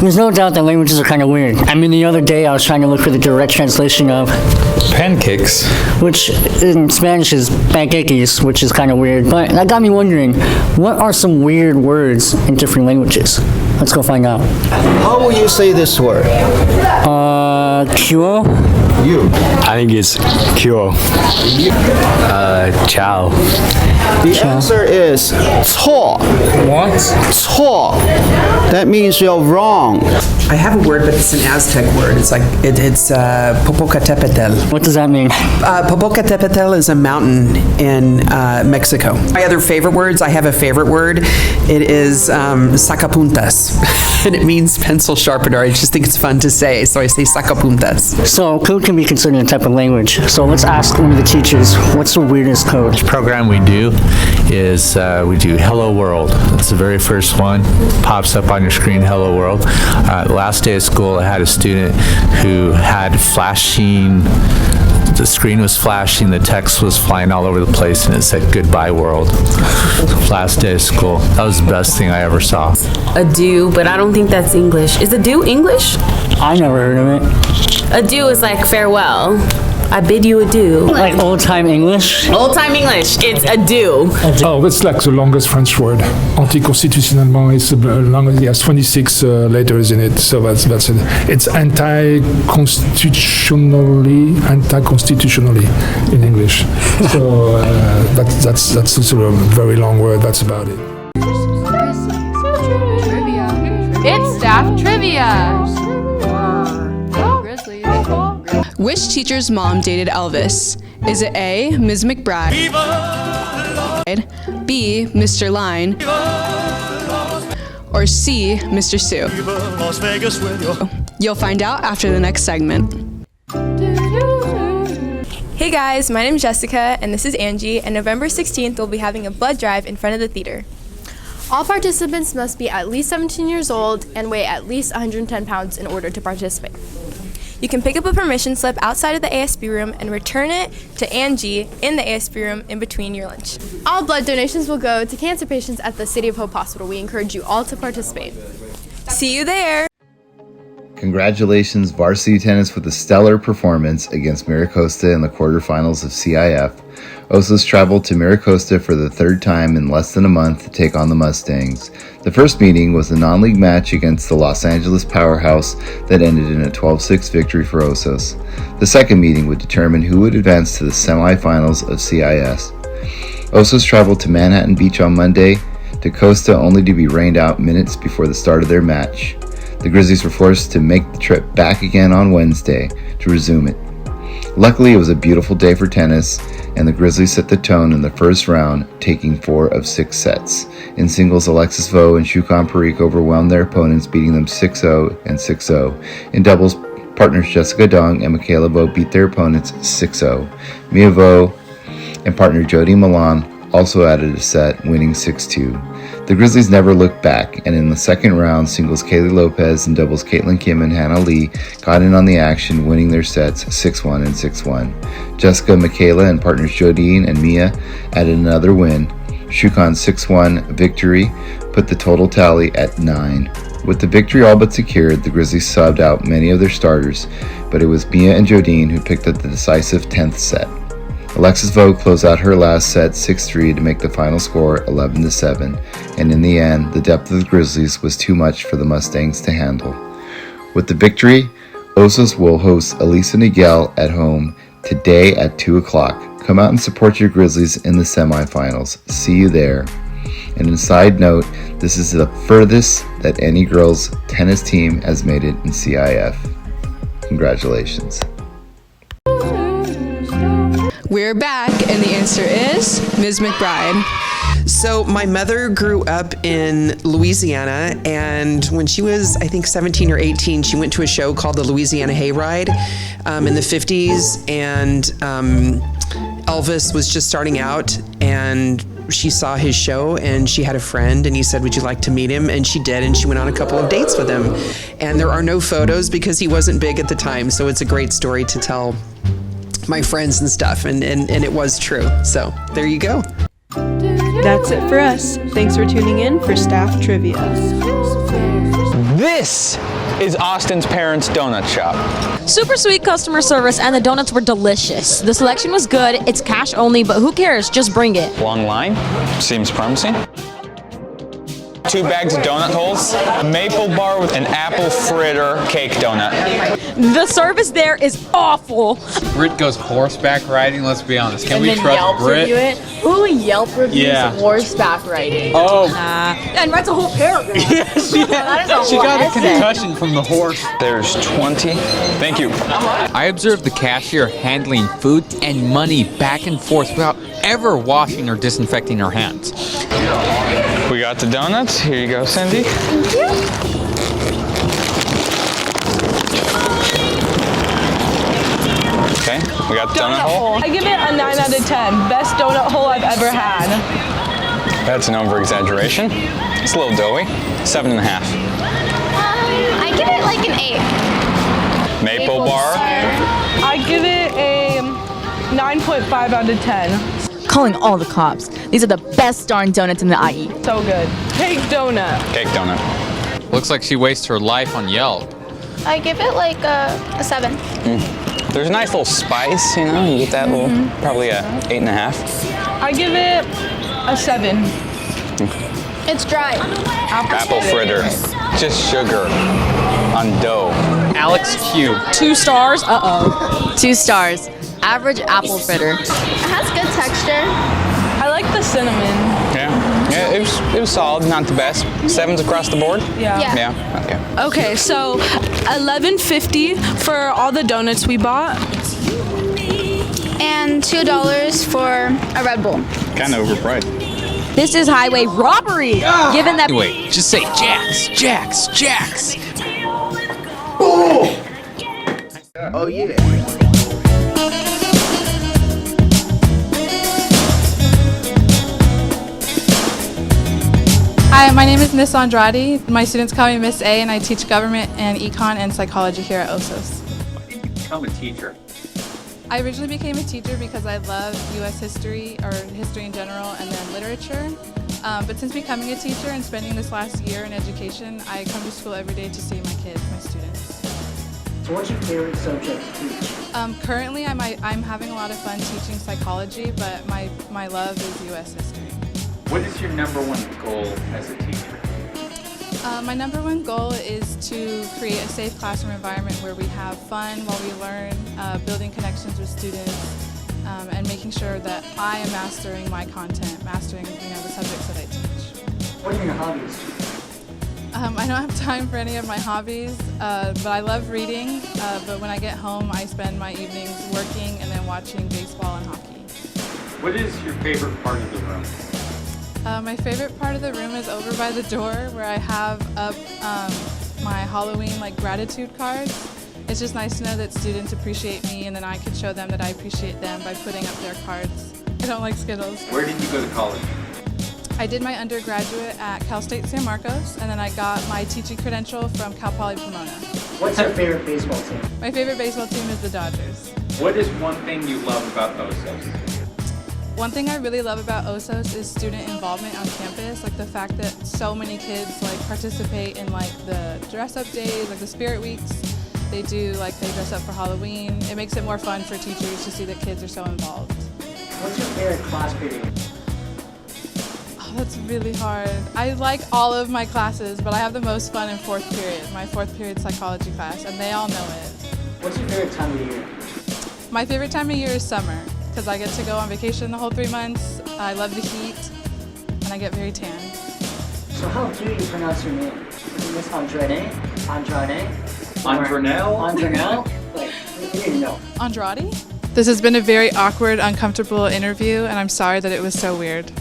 There's no doubt that languages are kind of weird. I mean, the other day I was trying to look for the direct translation of pancakes, which in Spanish is panqueques, which is kind of weird. But that got me wondering, what are some weird words in different languages? Let's go find out. How will you say this word? Cure? You. I think it's cure. Ciao. The answer is 错. What? 错. That means you're wrong. I have a word, but it's an Aztec word. It's like it's Popocatépetl. What does that mean? Popocatépetl is a mountain in Mexico. My other favorite words, I have a favorite word. It is sacapuntas, and it means pencil sharpener. I just think it's fun to say, so I say sacapuntas. So code can be considered a type of language. So let's ask one of the teachers, what's the weirdest code? The program we do is we do Hello World. That's the very first one. Pops up on your screen, Hello World. The last day of school, I had a student who had flashing, the screen was flashing, the text was flying all over the place, and it said Goodbye World. Last day of school. That was the best thing I ever saw. Adieu, but I don't think that's English. Is adieu English? I never heard of it. Adieu is like farewell. I bid you adieu. Like old-time English? Old-time English, it's adieu. Oh, that's like the longest French word. Anticonstitutionnellement is the longest. It has 26 letters in it, so that's it. It's anti-constitutionally in English. So that's also a very long word. That's about it. It's staff trivia. Which teacher's mom dated Elvis? Is it A, Ms. McBride, B, Mr. Line, or C, Mr. Sue? You'll find out after the next segment. Hey guys, my name is Jessica and this is Angie, and November 16th we'll be having a blood drive in front of the theater. All participants must be at least 17 years old and weigh at least 110 pounds in order to participate. You can pick up a permission slip outside of the ASB room and return it to Angie in the ASB room in between your lunch. All blood donations will go to cancer patients at the City of Hope Hospital. We encourage you all to participate. See you there! Congratulations, Varsity Tennis, with a stellar performance against Miracosta in the quarterfinals of CIF. Osos traveled to Miracosta for the third time in less than a month to take on the Mustangs. The first meeting was a non-league match against the Los Angeles powerhouse that ended in a 12-6 victory for Osos. The second meeting would determine who would advance to the semifinals of CIS. Osos traveled to Manhattan Beach on Monday to Costa only to be rained out minutes before the start of their match. The Grizzlies were forced to make the trip back again on Wednesday to resume it. Luckily, it was a beautiful day for tennis, and the Grizzlies set the tone in the first round, taking 4 of 6 sets. In singles, Alexis Vo and Shukan Parikh overwhelmed their opponents, beating them 6-0 and 6-0. In doubles, partners Jessica Dong and Michaela Vo beat their opponents 6-0. Mia Vo and partner Jody Milan also added a set, winning 6-2. The Grizzlies never looked back, and in the second round, singles Kaylee Lopez and doubles Caitlin Kim and Hannah Lee got in on the action, winning their sets 6-1 and 6-1. Jessica, Michaela, and partners Jodine and Mia added another win. Shukan's 6-1 victory put the total tally at 9. With the victory all but secured, the Grizzlies subbed out many of their starters, but it was Mia and Jodine who picked up the decisive 10th set. Alexis Vo closed out her last set 6-3 to make the final score 11-7, and in the end, the depth of the Grizzlies was too much for the Mustangs to handle. With the victory, Osos will host Elisa Niguel at home today at 2 o'clock. Come out and support your Grizzlies in the semifinals. See you there. And a side note, this is the furthest that any girls tennis team has made it in CIF. Congratulations. We're back, and the answer is Ms. McBride. So my mother grew up in Louisiana, and when she was, I think, 17 or 18, she went to a show called the Louisiana Hayride in the 50s, and Elvis was just starting out, and she saw his show, and she had a friend, and he said, would you like to meet him? And she did, and she went on a couple of dates with him. And there are no photos because he wasn't big at the time, so it's a great story to tell my friends and stuff, and it was true. So there you go. That's it for us. Thanks for tuning in for Staff Trivia. This is Austin's parents' donut shop? Super sweet customer service, and the donuts were delicious. The selection was good. It's cash only, but who cares? Just bring it. Long line? Seems promising. 2 bags of donut holes, a maple bar with an apple fritter cake donut. The service there is awful. Britt goes horseback riding, let's be honest. Can and we then trust Yelp Britt? review it? Who Yelp reviews Yeah. horseback riding? Oh. And writes a whole paragraph. Yeah, she got a concussion from the horse. There's 20. Thank you. I observed the cashier handling food and money back and forth without ever washing or disinfecting her hands. We got the donuts. Here you go, Cindy. Thank you. Okay, we got the donut hole. I give it a 9 out of 10. Best donut hole I've ever had. That's an over-exaggeration. It's a little doughy. 7.5. I give it like an 8. Maple bar. I give it a 9.5 out of 10. Calling all the cops. These are the best darn donuts in the IE. So good. Cake donut. Cake donut. Looks like she wastes her life on Yelp. I give it like a 7. There's a nice little spice, you know, you get that little, probably a 8.5. I give it a 7. It's dry. Apple fritter. Just sugar on dough. Alex Q. 2 stars. Uh-oh. 2 stars. Average apple fritter. It has good texture. I like the cinnamon. Yeah, it was solid, not the best. 7s across the board? Yeah. Yeah, okay. Okay, so $11.50 for all the donuts we bought. And $2 for a Red Bull. Kind of overpriced. This is highway robbery. Given that. Anyway, just say Jax, Jax, Jax. Oh, yeah. Hi, my name is Miss Andrade. My students call me Miss A, and I teach government and econ and psychology here at OSOS. Become a teacher. I originally became a teacher because I love U.S. history, or history in general, and then literature. But since becoming a teacher and spending this last year in education, I come to school every day to see my kids, my students. So what's your favorite subject to teach? Currently, I'm having a lot of fun teaching psychology, but my love is U.S. history. What is your #1 goal as a teacher? My #1 goal is to create a safe classroom environment where we have fun while we learn, building connections with students, and making sure that I am mastering my content, mastering the subjects that I teach. What are your hobbies? I don't have time for any of my hobbies, but I love reading. But when I get home, I spend my evenings working and then watching baseball and hockey. What is your favorite part of the room? My favorite part of the room is over by the door where I have up my Halloween gratitude cards. It's just nice to know that students appreciate me, and then I can show them that I appreciate them by putting up their cards. I don't like Skittles. Where did you go to college? I did my undergraduate at Cal State San Marcos, and then I got my teaching credential from Cal Poly Pomona. What's your favorite baseball team? My favorite baseball team is the Dodgers. What is one thing you love about OSOS? One thing I really love about OSOS is student involvement on campus, the fact that so many kids participate in the dress-up days, the spirit weeks. They do they dress up for Halloween. It makes it more fun for teachers to see that kids are so involved. What's your favorite class period? Oh, that's really hard. I like all of my classes, but I have the most fun in 4th period, my 4th period psychology class, and they all know it. What's your favorite time of year? My favorite time of year is summer, because I get to go on vacation the whole 3 months. I love the heat, and I get very tan. So how do you pronounce your name? Is it Miss Andrade? Andrade? Andronell? Andronell? You didn't know. Andrade? This has been a very awkward, uncomfortable interview, and I'm sorry that it was so weird.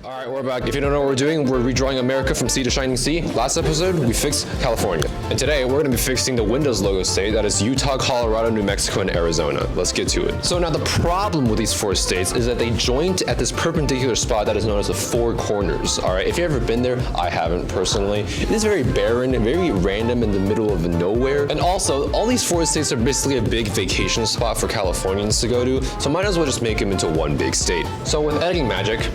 All right, we're back. If you don't know what we're doing, we're redrawing America from sea to shining sea. Last episode, we fixed California. And today, we're going to be fixing the Windows logo state, that is Utah, Colorado, New Mexico, and Arizona. Let's get to it. So now the problem with these 4 states is that they joint at this perpendicular spot that is known as the 4 corners. All right, if you've ever been there, I haven't personally. It is very barren and very random in the middle of nowhere. And also, all these 4 states are basically a big vacation spot for Californians to go to, so might as well just make them into one big state. So with editing magic,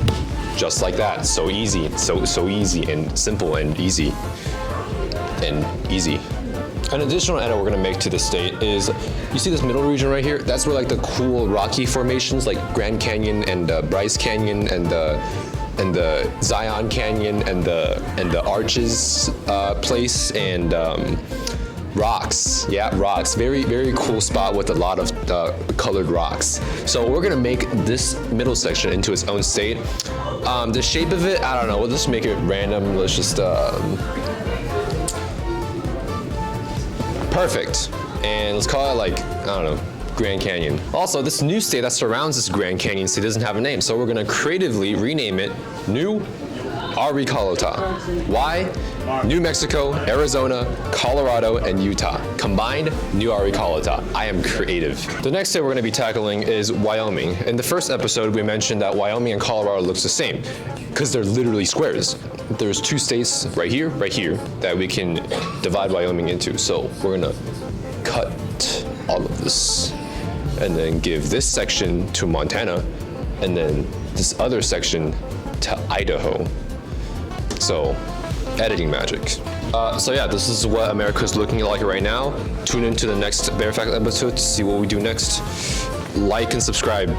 just like that, so easy, so easy and simple and easy. and easy. An additional edit we're gonna make to the state is, you see this middle region right here? That's where like the cool rocky formations like Grand Canyon and Bryce Canyon and the Zion Canyon and the Arches place and rocks. Yeah, rocks. Very, very cool spot with a lot of colored rocks. So we're gonna make this middle section into its own state. The shape of it, I don't know. We'll just make it random. Let's just perfect. And let's call it like, I don't know, Grand Canyon. Also, this new state that surrounds this Grand Canyon state doesn't have a name, so we're gonna creatively rename it New Aricolota. Why? New Mexico, Arizona, Colorado, and Utah. Combined, New Aricolota. I am creative. The next state we're gonna be tackling is Wyoming. In the first episode, we mentioned that Wyoming and Colorado looks the same, because they're literally squares. There's two states right here, that we can divide Wyoming into. So we're gonna cut all of this and then give this section to Montana and then this other section to Idaho. So, editing magic. So yeah, this is what America's looking like right now. Tune into the next Bear Fact episode to see what we do next. Like and subscribe.